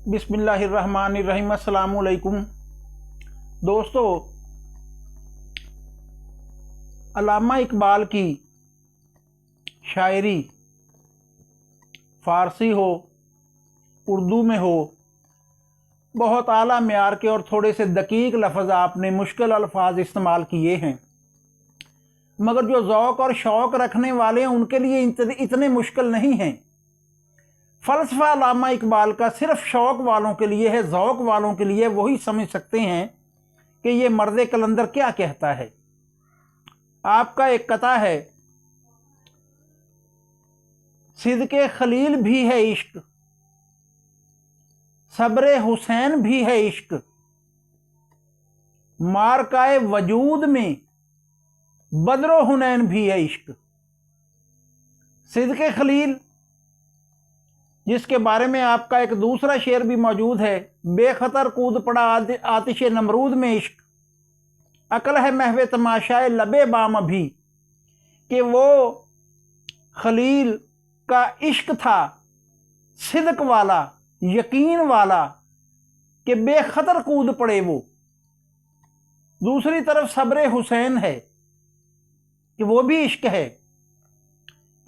बिस्मिल्लाहिर्रहमानिर्रहीम। अस्सलामुअलैकुम दोस्तों, अल्लामा इकबाल की शायरी फ़ारसी हो उर्दू में हो, बहुत आला म्यार के और थोड़े से दकीक लफ्ज़ आपने मुश्किल अल्फाज इस्तेमाल किए हैं, मगर जो ज़ौक़ और शौक़ रखने वाले हैं उनके लिए इतने मुश्किल नहीं हैं। फ़लसफ़ा अल्लामा इकबाल का सिर्फ़ शौक़ वालों के लिए है, ज़ौक़ वालों के लिए वही समझ सकते हैं कि ये मर्द कलंदर क्या कहता है। आपका एक कता है, सिद्क़े खलील भी है इश्क, सब्र हुसैन भी है इश्क, मारकाए वजूद में बदरो हुनैन भी है इश्क। सिद्क़े खलील, जिसके बारे में आपका एक दूसरा शेर भी मौजूद है, बेखतर कूद पड़ा आतिशे नमरूद में इश्क, अकल है महवे तमाशाए लबे बाम अभी, कि वो खलील का इश्क था सिद्क वाला, यकीन वाला, कि बेखतर कूद पड़े वो। दूसरी तरफ सब्र हुसैन है कि वो भी इश्क है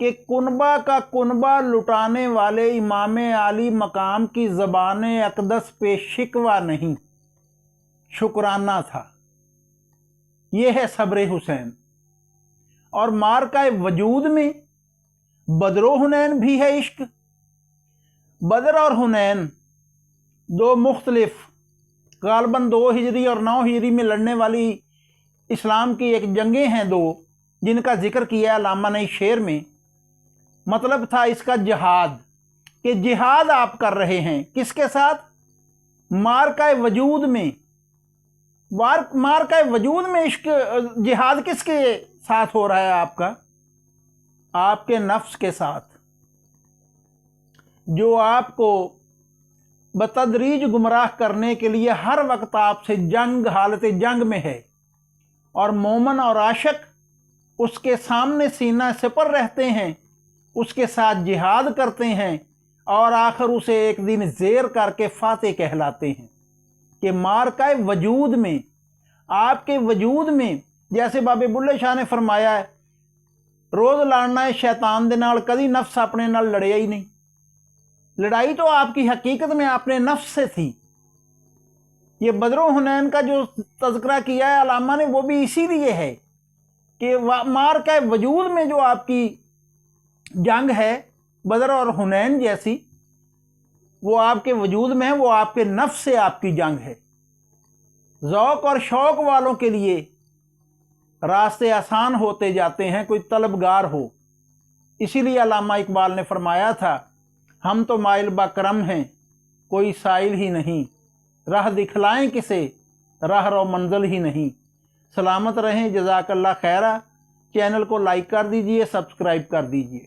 कि कुनबा का कुनबा लुटाने वाले इमाम आली मकाम की ज़बान अक़दस पे शिकवा नहीं, शुक्राना था। ये है सब्र हुसैन। और मारका वजूद में बदरो हुनैन भी है इश्क। बदर और हुनैन दो मुख्तलिफ, गालबन 2 हिजरी और 9 हिजरी में लड़ने वाली इस्लाम की एक जंगें हैं दो, जिनका जिक्र किया अल्लामा ने इस शेर में। मतलब था इसका जिहाद, कि जिहाद आप कर रहे हैं किसके साथ? मारका वजूद में। मारका वजूद में इश्क, जिहाद किसके साथ हो रहा है आपका? आपके नफ्स के साथ, जो आपको बतदरीज गुमराह करने के लिए हर वक्त आपसे जंग, हालत जंग में है। और मोमन और आशिक उसके सामने सीना सिपर रहते हैं, उसके साथ जिहाद करते हैं और आखिर उसे एक दिन ज़ेर करके फातेह कहलाते हैं। कि मारका वजूद में, आपके वजूद में, जैसे बाबे बुल्ले शाह ने फरमाया है, रोज़ लड़ना है शैतान दे नाल, कभी नफ्स अपने नाल लड़िया ही नहीं। लड़ाई तो आपकी हकीकत में अपने नफ्स से थी। ये बदरो हुनैन का जो तज़किरा किया है अल्लामा ने, वो भी इसीलिए है कि मारका वजूद में जो आपकी जंग है, बदर और हुनैन जैसी, वो आपके वजूद में है, वो आपके नफ्स से आपकी जंग है। ज़ौक़ और शौक़ वालों के लिए रास्ते आसान होते जाते हैं, कोई तलबगार हो। इसीलिए अल्लामा इकबाल ने फरमाया था, हम तो माइल बकरम हैं, कोई साइल ही नहीं, राह दिखलाएं किसे, राह रो मंजिल ही नहीं। सलामत रहें, जज़ाकल्लाह खैरा। चैनल को लाइक कर दीजिए, सब्सक्राइब कर दीजिए।